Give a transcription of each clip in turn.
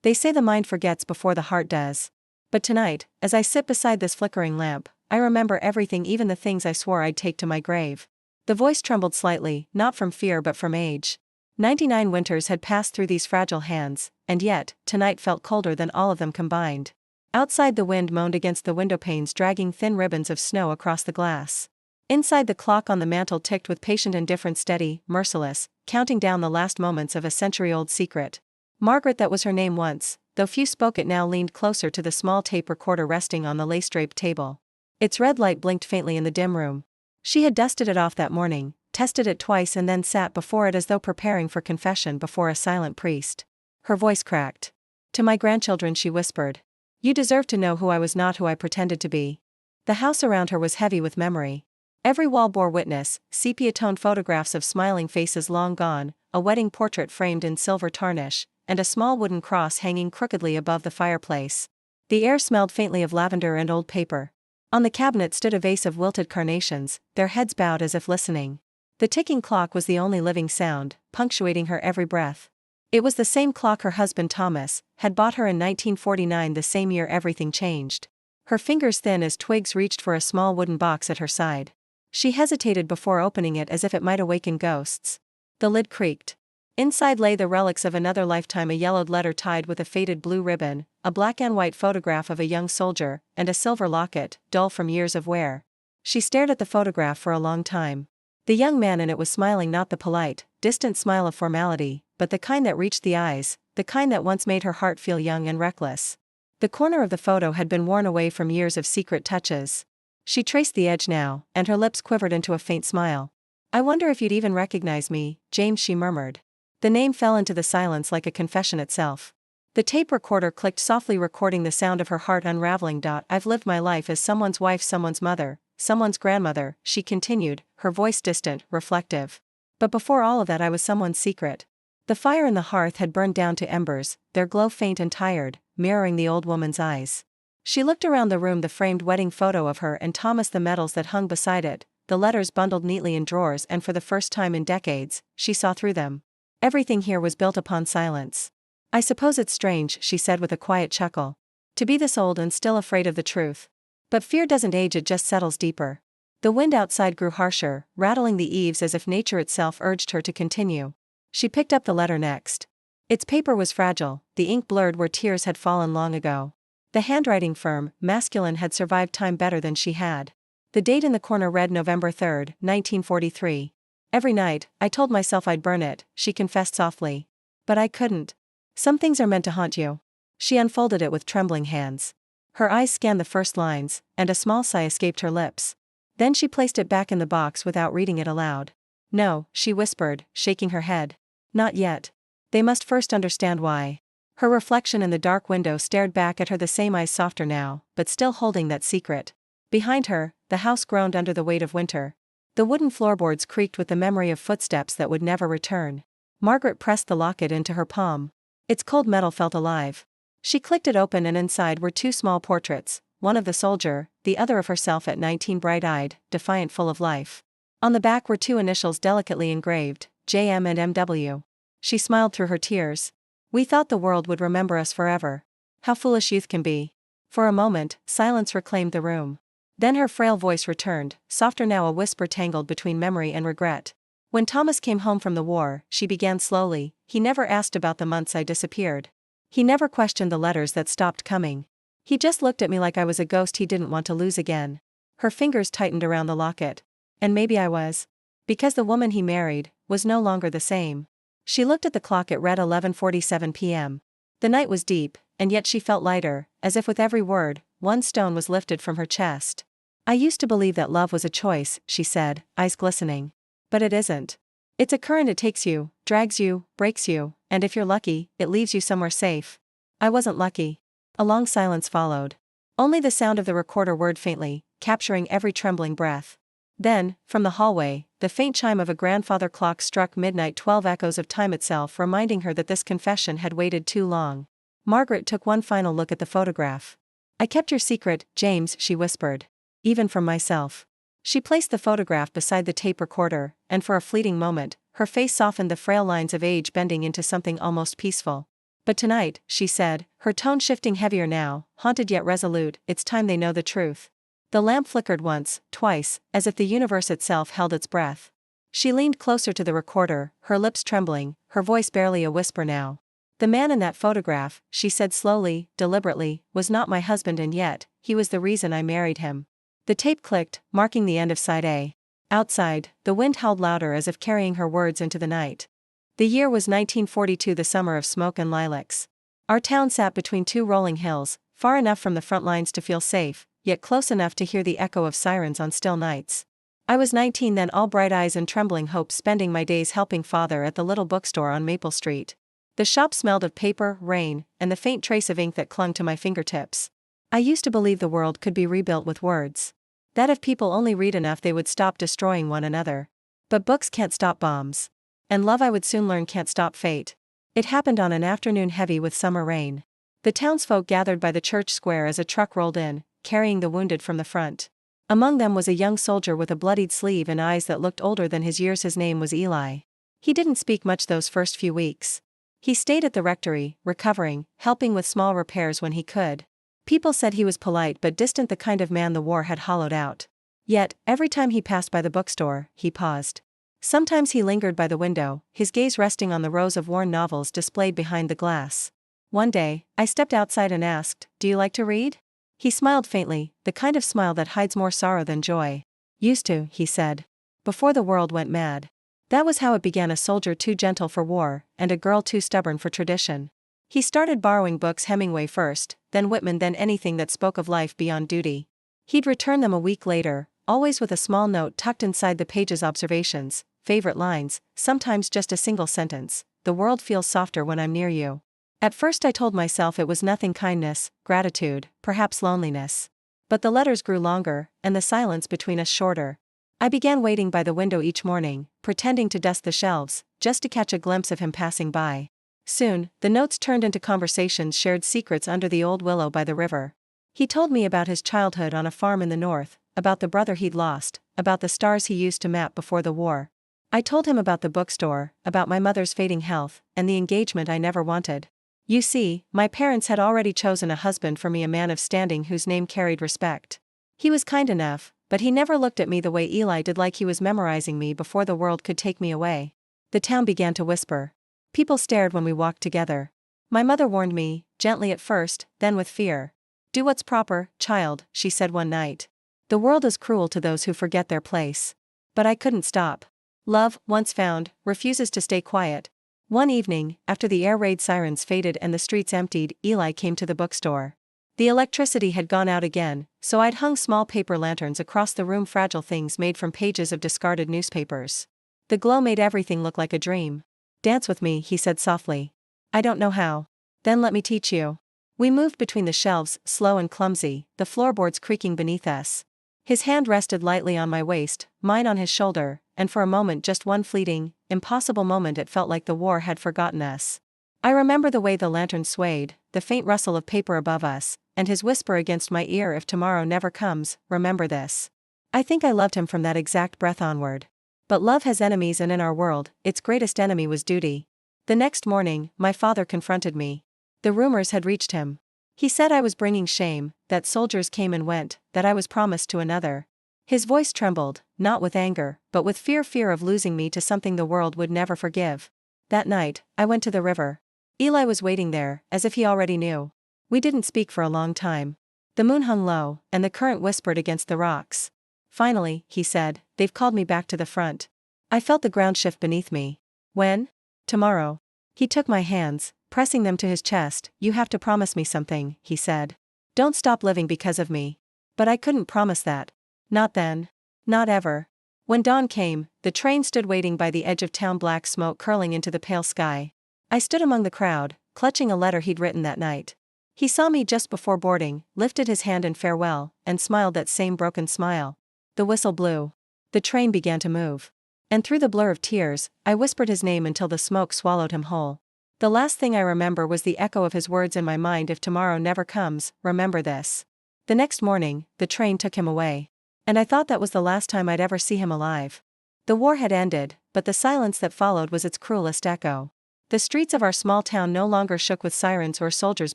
They say the mind forgets before the heart does. But tonight, as I sit beside this flickering lamp, I remember everything, even the things I swore I'd take to my grave. The voice trembled slightly, not from fear but from age. 99 winters had passed through these fragile hands, and yet, tonight felt colder than all of them combined. Outside, the wind moaned against the windowpanes, dragging thin ribbons of snow across the glass. Inside, the clock on the mantel ticked with patient indifference, steady, merciless, counting down the last moments of a century-old secret. Margaret, that was her name once, though few spoke it now, leaned closer to the small tape recorder resting on the lace-draped table. Its red light blinked faintly in the dim room. She had dusted it off that morning, tested it twice, and then sat before it as though preparing for confession before a silent priest. Her voice cracked. "To my grandchildren," she whispered. "You deserve to know who I was, not who I pretended to be." The house around her was heavy with memory. Every wall bore witness: sepia-toned photographs of smiling faces long gone, a wedding portrait framed in silver tarnish, and a small wooden cross hanging crookedly above the fireplace. The air smelled faintly of lavender and old paper. On the cabinet stood a vase of wilted carnations, their heads bowed as if listening. The ticking clock was the only living sound, punctuating her every breath. It was the same clock her husband Thomas had bought her in 1949, the same year everything changed. Her fingers, thin as twigs, reached for a small wooden box at her side. She hesitated before opening it, as if it might awaken ghosts. The lid creaked. Inside lay the relics of another lifetime: a yellowed letter tied with a faded blue ribbon, a black and white photograph of a young soldier, and a silver locket, dull from years of wear. She stared at the photograph for a long time. The young man in it was smiling, not the polite, distant smile of formality, but the kind that reached the eyes, the kind that once made her heart feel young and reckless. The corner of the photo had been worn away from years of secret touches. She traced the edge now, and her lips quivered into a faint smile. "I wonder if you'd even recognize me, James," she murmured. The name fell into the silence like a confession itself. The tape recorder clicked softly, recording the sound of her heart unraveling. "I've lived my life as someone's wife, someone's mother, someone's grandmother," she continued, her voice distant, reflective. "But before all of that, I was someone's secret." The fire in the hearth had burned down to embers, their glow faint and tired, mirroring the old woman's eyes. She looked around the room: the framed wedding photo of her and Thomas, the medals that hung beside it, the letters bundled neatly in drawers, and for the first time in decades, she saw through them. Everything here was built upon silence. "I suppose it's strange," she said with a quiet chuckle, "to be this old and still afraid of the truth. But fear doesn't age, it just settles deeper." The wind outside grew harsher, rattling the eaves as if nature itself urged her to continue. She picked up the letter next. Its paper was fragile, the ink blurred where tears had fallen long ago. The handwriting, firm, masculine, had survived time better than she had. The date in the corner read November 3, 1943. "Every night, I told myself I'd burn it," she confessed softly. "But I couldn't. Some things are meant to haunt you." She unfolded it with trembling hands. Her eyes scanned the first lines, and a small sigh escaped her lips. Then she placed it back in the box without reading it aloud. "No," she whispered, shaking her head. "Not yet. They must first understand why." Her reflection in the dark window stared back at her, the same eyes, softer now, but still holding that secret. Behind her, the house groaned under the weight of winter. The wooden floorboards creaked with the memory of footsteps that would never return. Margaret pressed the locket into her palm. Its cold metal felt alive. She clicked it open, and inside were two small portraits, one of the soldier, the other of herself at 19, bright-eyed, defiant, full of life. On the back were two initials delicately engraved, JM and MW. She smiled through her tears. "We thought the world would remember us forever. How foolish youth can be." For a moment, silence reclaimed the room. Then her frail voice returned, softer now, a whisper tangled between memory and regret. "When Thomas came home from the war," she began slowly, "he never asked about the months I disappeared. He never questioned the letters that stopped coming. He just looked at me like I was a ghost he didn't want to lose again." Her fingers tightened around the locket. "And maybe I was. Because the woman he married was no longer the same." She looked at the clock. It read 11:47 p.m. The night was deep, and yet she felt lighter, as if with every word, one stone was lifted from her chest. "I used to believe that love was a choice," she said, eyes glistening. "But it isn't. It's a current. It takes you, drags you, breaks you, and if you're lucky, it leaves you somewhere safe." "I wasn't lucky." A long silence followed. Only the sound of the recorder whirred faintly, capturing every trembling breath. Then, from the hallway, the faint chime of a grandfather clock struck midnight, 12 echoes of time itself, reminding her that this confession had waited too long. Margaret took one final look at the photograph. "I kept your secret, James," she whispered. "Even from myself." She placed the photograph beside the tape recorder, and for a fleeting moment, her face softened, the frail lines of age bending into something almost peaceful. But tonight, she said, her tone shifting heavier now, haunted yet resolute, it's time they know the truth. The lamp flickered once, twice, as if the universe itself held its breath. She leaned closer to the recorder, her lips trembling, her voice barely a whisper now. The man in that photograph, she said slowly, deliberately, was not my husband, and yet, he was the reason I married him. The tape clicked, marking the end of side A. Outside, the wind howled louder as if carrying her words into the night. The year was 1942, the summer of smoke and lilacs. Our town sat between two rolling hills, far enough from the front lines to feel safe, yet close enough to hear the echo of sirens on still nights. I was 19 then, all bright eyes and trembling hope, spending my days helping father at the little bookstore on Maple Street. The shop smelled of paper, rain, and the faint trace of ink that clung to my fingertips. I used to believe the world could be rebuilt with words. That if people only read enough they would stop destroying one another. But books can't stop bombs. And love, I would soon learn, can't stop fate. It happened on an afternoon heavy with summer rain. The townsfolk gathered by the church square as a truck rolled in, carrying the wounded from the front. Among them was a young soldier with a bloodied sleeve and eyes that looked older than his years. His name was Eli. He didn't speak much those first few weeks. He stayed at the rectory, recovering, helping with small repairs when he could. People said he was polite but distant, the kind of man the war had hollowed out. Yet, every time he passed by the bookstore, he paused. Sometimes he lingered by the window, his gaze resting on the rows of worn novels displayed behind the glass. One day, I stepped outside and asked, "Do you like to read?" He smiled faintly, the kind of smile that hides more sorrow than joy. "Used to," he said. "Before the world went mad." That was how it began, a soldier too gentle for war, and a girl too stubborn for tradition. He started borrowing books, Hemingway first, then Whitman, then anything that spoke of life beyond duty. He'd return them a week later, always with a small note tucked inside the pages, observations, favorite lines, sometimes just a single sentence: "The world feels softer when I'm near you." At first I told myself it was nothing, kindness, gratitude, perhaps loneliness. But the letters grew longer, and the silence between us shorter. I began waiting by the window each morning, pretending to dust the shelves, just to catch a glimpse of him passing by. Soon, the notes turned into conversations, shared secrets under the old willow by the river. He told me about his childhood on a farm in the north, about the brother he'd lost, about the stars he used to map before the war. I told him about the bookstore, about my mother's fading health, and the engagement I never wanted. You see, my parents had already chosen a husband for me, a man of standing whose name carried respect. He was kind enough, but he never looked at me the way Eli did, like he was memorizing me before the world could take me away. The town began to whisper. People stared when we walked together. My mother warned me, gently at first, then with fear. "Do what's proper, child," she said one night. "The world is cruel to those who forget their place." But I couldn't stop. Love, once found, refuses to stay quiet. One evening, after the air raid sirens faded and the streets emptied, Eli came to the bookstore. The electricity had gone out again, so I'd hung small paper lanterns across the room, fragile things made from pages of discarded newspapers. The glow made everything look like a dream. "Dance with me," he said softly. "I don't know how." "Then let me teach you." We moved between the shelves, slow and clumsy, the floorboards creaking beneath us. His hand rested lightly on my waist, mine on his shoulder, and for a moment, just one fleeting, impossible moment, it felt like the war had forgotten us. I remember the way the lantern swayed, the faint rustle of paper above us, and his whisper against my ear, "If tomorrow never comes, remember this." I think I loved him from that exact breath onward. But love has enemies, and in our world, its greatest enemy was duty. The next morning, my father confronted me. The rumors had reached him. He said I was bringing shame, that soldiers came and went, that I was promised to another. His voice trembled, not with anger, but with fear of losing me to something the world would never forgive. That night, I went to the river. Eli was waiting there, as if he already knew. We didn't speak for a long time. The moon hung low, and the current whispered against the rocks. "Finally," he said, "they've called me back to the front." I felt the ground shift beneath me. "When?" "Tomorrow." He took my hands, pressing them to his chest. "You have to promise me something," he said. "Don't stop living because of me." But I couldn't promise that. Not then. Not ever. When dawn came, the train stood waiting by the edge of town, black smoke curling into the pale sky. I stood among the crowd, clutching a letter he'd written that night. He saw me just before boarding, lifted his hand in farewell, and smiled that same broken smile. The whistle blew. The train began to move. And through the blur of tears, I whispered his name until the smoke swallowed him whole. The last thing I remember was the echo of his words in my mind: "If tomorrow never comes, remember this." The next morning, the train took him away. And I thought that was the last time I'd ever see him alive. The war had ended, but the silence that followed was its cruelest echo. The streets of our small town no longer shook with sirens or soldiers'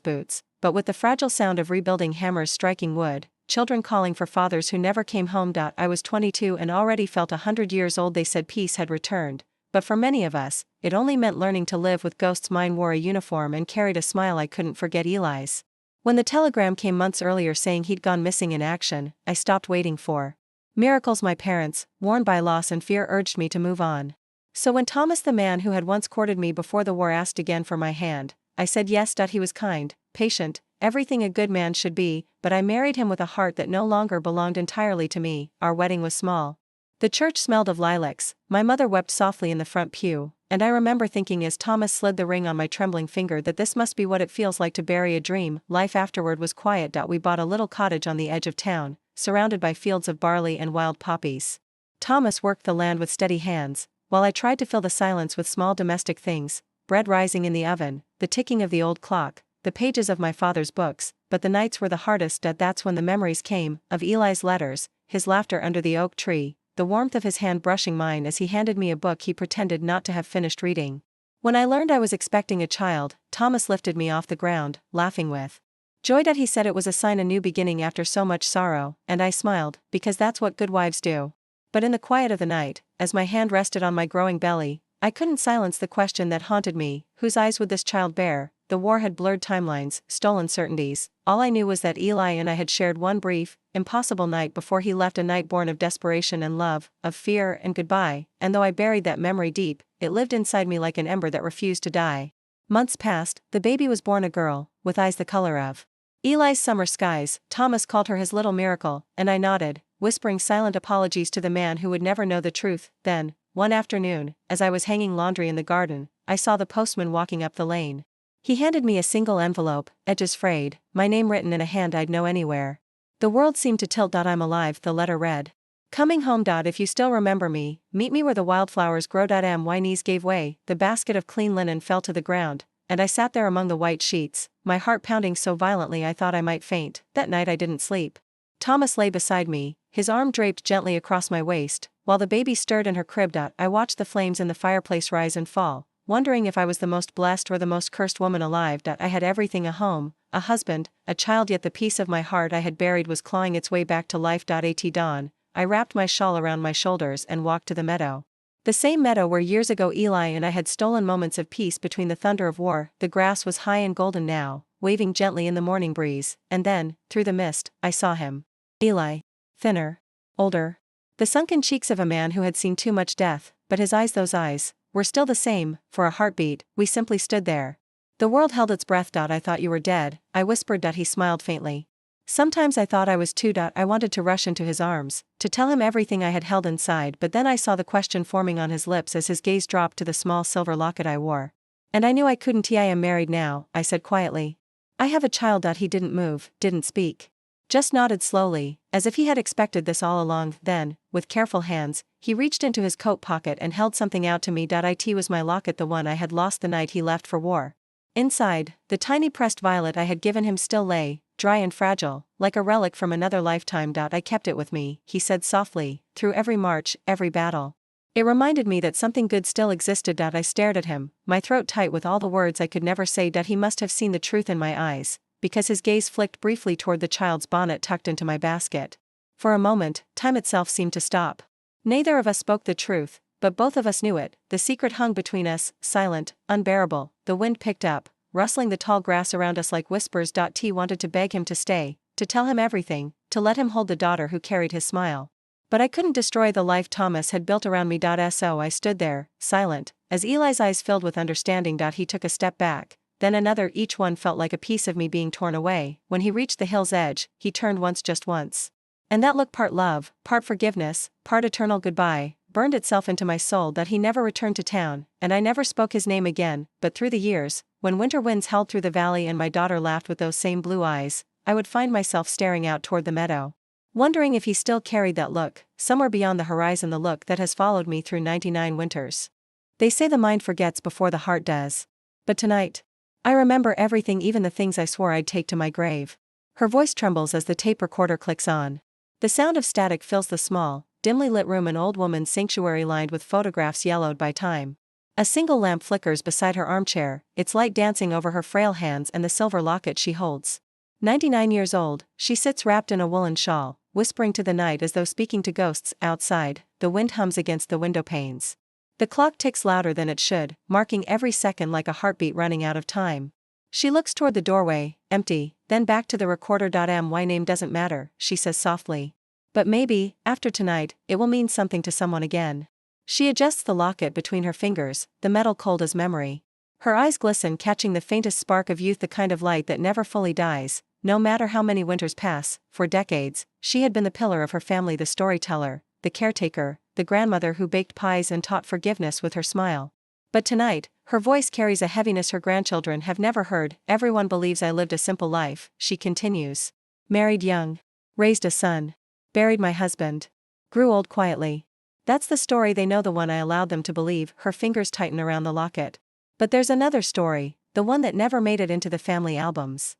boots, but with the fragile sound of rebuilding hammers striking wood, children calling for fathers who never came home. I was 22 and already felt 100 years old. They said peace had returned, but for many of us, it only meant learning to live with ghosts. Mine wore a uniform and carried a smile I couldn't forget. Eli's. When the telegram came months earlier saying he'd gone missing in action, I stopped waiting for miracles. My parents, worn by loss and fear, urged me to move on. So when Thomas, the man who had once courted me before the war, asked again for my hand, I said yes. He was kind, patient, everything a good man should be, but I married him with a heart that no longer belonged entirely to me. Our wedding was small. The church smelled of lilacs, my mother wept softly in the front pew, and I remember thinking as Thomas slid the ring on my trembling finger that this must be what it feels like to bury a dream. Life afterward was quiet. We bought a little cottage on the edge of town, surrounded by fields of barley and wild poppies. Thomas worked the land with steady hands, while I tried to fill the silence with small domestic things, bread rising in the oven, the ticking of the old clock, the pages of my father's books. But the nights were the hardest. That's when the memories came, of Eli's letters, his laughter under the oak tree, the warmth of his hand brushing mine as he handed me a book he pretended not to have finished reading. When I learned I was expecting a child, Thomas lifted me off the ground, laughing with joy. He said it was a sign, a new beginning after so much sorrow, and I smiled, because that's what good wives do. But in the quiet of the night, as my hand rested on my growing belly, I couldn't silence the question that haunted me: whose eyes would this child bear? The war had blurred timelines, stolen certainties. All I knew was that Eli and I had shared one brief, impossible night before he left, a night born of desperation and love, of fear and goodbye, and though I buried that memory deep, it lived inside me like an ember that refused to die. Months passed, the baby was born, a girl, with eyes the color of Eli's summer skies. Thomas called her his little miracle, and I nodded, whispering silent apologies to the man who would never know the truth. Then, one afternoon, as I was hanging laundry in the garden, I saw the postman walking up the lane. He handed me a single envelope, edges frayed, my name written in a hand I'd know anywhere. The world seemed to tilt. I'm alive, the letter read. Coming home. If you still remember me, meet me where the wildflowers grow. My knees gave way, the basket of clean linen fell to the ground, and I sat there among the white sheets, my heart pounding so violently I thought I might faint. That night I didn't sleep. Thomas lay beside me, his arm draped gently across my waist, while the baby stirred in her crib. I watched the flames in the fireplace rise and fall, wondering if I was the most blessed or the most cursed woman alive. I had everything: a home, a husband, a child, yet the piece of my heart I had buried was clawing its way back to life. At dawn, I wrapped my shawl around my shoulders and walked to the meadow. The same meadow where years ago Eli and I had stolen moments of peace between the thunder of war. The grass was high and golden now, waving gently in the morning breeze, and then, through the mist, I saw him. Eli. Thinner. Older. The sunken cheeks of a man who had seen too much death, but his eyes, those eyes, were still the same. For a heartbeat, we simply stood there. The world held its breath. I thought you were dead, I whispered. He smiled faintly. Sometimes I thought I was too. I wanted to rush into his arms, to tell him everything I had held inside, but then I saw the question forming on his lips as his gaze dropped to the small silver locket I wore. And I knew I couldn't. I am married now, I said quietly. I have a child. He didn't move, didn't speak. Just nodded slowly, as if he had expected this all along. Then, with careful hands, he reached into his coat pocket and held something out to me. It was my locket, the one I had lost the night he left for war. Inside, the tiny pressed violet I had given him still lay, dry and fragile, like a relic from another lifetime. I kept it with me, he said softly, through every march, every battle. It reminded me that something good still existed. I stared at him, my throat tight with all the words I could never say. He must have seen the truth in my eyes, because his gaze flicked briefly toward the child's bonnet tucked into my basket. For a moment, time itself seemed to stop. Neither of us spoke the truth, but both of us knew it. The secret hung between us, silent, unbearable. The wind picked up, rustling the tall grass around us like whispers. T wanted to beg him to stay, to tell him everything, to let him hold the daughter who carried his smile. But I couldn't destroy the life Thomas had built around me. So I stood there, silent, as Eli's eyes filled with understanding. He took a step back, then another. Each one felt like a piece of me being torn away. When he reached the hill's edge, he turned once, just once. And that look, part love, part forgiveness, part eternal goodbye, burned itself into my soul. He never returned to town, and I never spoke his name again. But through the years, when winter winds howled through the valley and my daughter laughed with those same blue eyes, I would find myself staring out toward the meadow, wondering if he still carried that look, somewhere beyond the horizon, the look that has followed me through 99 winters. They say the mind forgets before the heart does. But tonight, I remember everything, even the things I swore I'd take to my grave. Her voice trembles as the tape recorder clicks on. The sound of static fills the small, dimly lit room, an old woman's sanctuary lined with photographs yellowed by time. A single lamp flickers beside her armchair, its light dancing over her frail hands and the silver locket she holds. 99 years old, she sits wrapped in a woolen shawl, whispering to the night as though speaking to ghosts. Outside, the wind hums against the window panes. The clock ticks louder than it should, marking every second like a heartbeat running out of time. She looks toward the doorway, empty, then back to the recorder. My name doesn't matter, she says softly. But maybe, after tonight, it will mean something to someone again. She adjusts the locket between her fingers, the metal cold as memory. Her eyes glisten, catching the faintest spark of youth, the kind of light that never fully dies, no matter how many winters pass. For decades, she had been the pillar of her family, the storyteller, the caretaker, the grandmother who baked pies and taught forgiveness with her smile. But tonight, her voice carries a heaviness her grandchildren have never heard. Everyone believes I lived a simple life, she continues. Married young. Raised a son. Buried my husband. Grew old quietly. That's the story they know, the one I allowed them to believe. Her fingers tighten around the locket. But there's another story, the one that never made it into the family albums.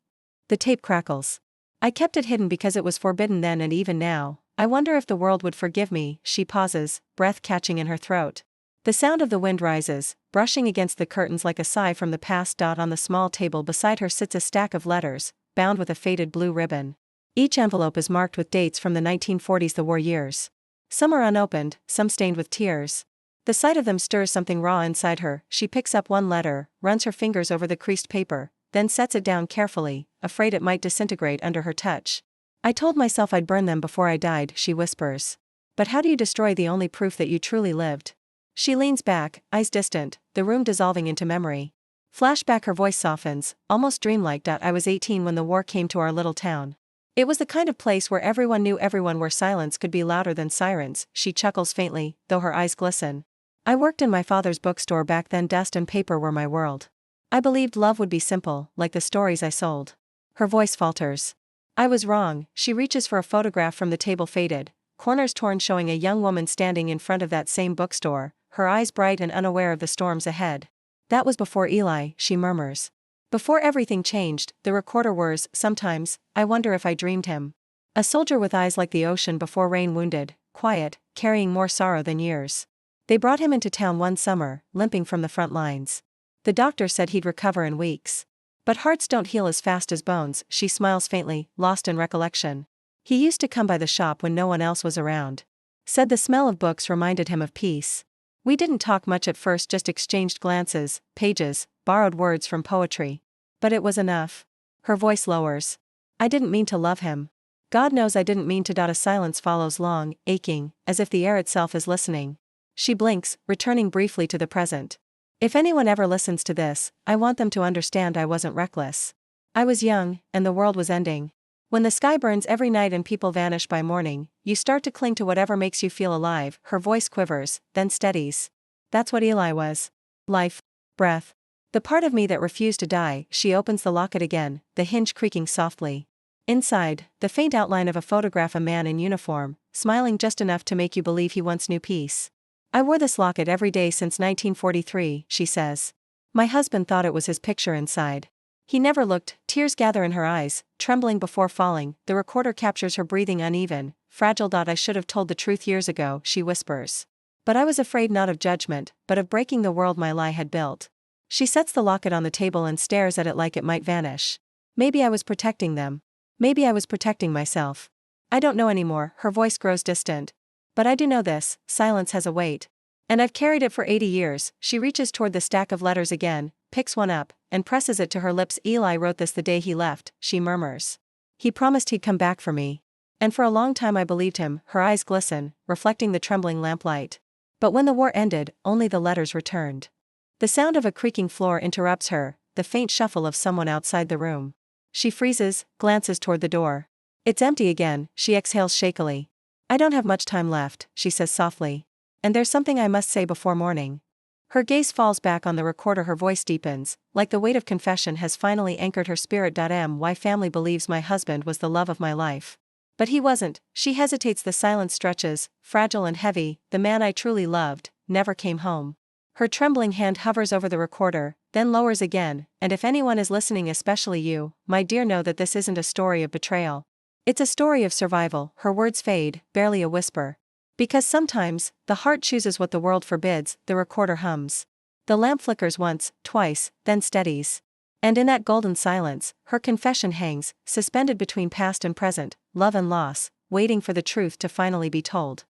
The tape crackles. I kept it hidden because it was forbidden then, and even now, I wonder if the world would forgive me. She pauses, breath catching in her throat. The sound of the wind rises, brushing against the curtains like a sigh from the past. On the small table beside her sits a stack of letters, bound with a faded blue ribbon. Each envelope is marked with dates from the 1940s, the war years. Some are unopened, some stained with tears. The sight of them stirs something raw inside her. She picks up one letter, runs her fingers over the creased paper, then sets it down carefully, afraid it might disintegrate under her touch. I told myself I'd burn them before I died, she whispers. But how do you destroy the only proof that you truly lived? She leans back, eyes distant, the room dissolving into memory. Flashback, her voice softens, almost dreamlike. I was 18 when the war came to our little town. It was the kind of place where everyone knew everyone, where silence could be louder than sirens. She chuckles faintly, though her eyes glisten. I worked in my father's bookstore back then. Dust and paper were my world. I believed love would be simple, like the stories I sold. Her voice falters. I was wrong. She reaches for a photograph from the table, faded, corners torn, showing a young woman standing in front of that same bookstore, her eyes bright and unaware of the storms ahead. That was before Eli, she murmurs. Before everything changed. The recorder whirs. Sometimes, I wonder if I dreamed him. A soldier with eyes like the ocean before rain, wounded, quiet, carrying more sorrow than years. They brought him into town one summer, limping from the front lines. The doctor said he'd recover in weeks. But hearts don't heal as fast as bones. She smiles faintly, lost in recollection. He used to come by the shop when no one else was around. Said the smell of books reminded him of peace. We didn't talk much at first, just exchanged glances, pages, borrowed words from poetry. But it was enough. Her voice lowers. I didn't mean to love him. God knows I didn't mean to. A silence follows, long, aching, as if the air itself is listening. She blinks, returning briefly to the present. If anyone ever listens to this, I want them to understand I wasn't reckless. I was young, and the world was ending. When the sky burns every night and people vanish by morning, you start to cling to whatever makes you feel alive. Her voice quivers, then steadies. That's what Eli was. Life. Breath. The part of me that refused to die. She opens the locket again, the hinge creaking softly. Inside, the faint outline of a photograph, a man in uniform, smiling just enough to make you believe he once knew peace. I wore this locket every day since 1943, she says. My husband thought it was his picture inside. He never looked. Tears gather in her eyes, trembling before falling. The recorder captures her breathing, uneven, fragile. I should have told the truth years ago, she whispers. But I was afraid, not of judgment, but of breaking the world my lie had built. She sets the locket on the table and stares at it like it might vanish. Maybe I was protecting them. Maybe I was protecting myself. I don't know anymore. Her voice grows distant. But I do know this, silence has a weight. And I've carried it for 80 years. She reaches toward the stack of letters again, picks one up, and presses it to her lips. Eli wrote this the day he left, she murmurs. He promised he'd come back for me. And for a long time I believed him. Her eyes glisten, reflecting the trembling lamplight. But when the war ended, only the letters returned. The sound of a creaking floor interrupts her, the faint shuffle of someone outside the room. She freezes, glances toward the door. It's empty again. She exhales shakily. I don't have much time left, she says softly. And there's something I must say before morning. Her gaze falls back on the recorder, her voice deepens, like the weight of confession has finally anchored her spirit. My family believes my husband was the love of my life. But he wasn't. She hesitates, the silence stretches, fragile and heavy. The man I truly loved never came home. Her trembling hand hovers over the recorder, then lowers again. And if anyone is listening, especially you, my dear, know that this isn't a story of betrayal. It's a story of survival. Her words fade, barely a whisper. Because sometimes, the heart chooses what the world forbids. The recorder hums. The lamp flickers once, twice, then steadies. And in that golden silence, her confession hangs, suspended between past and present, love and loss, waiting for the truth to finally be told.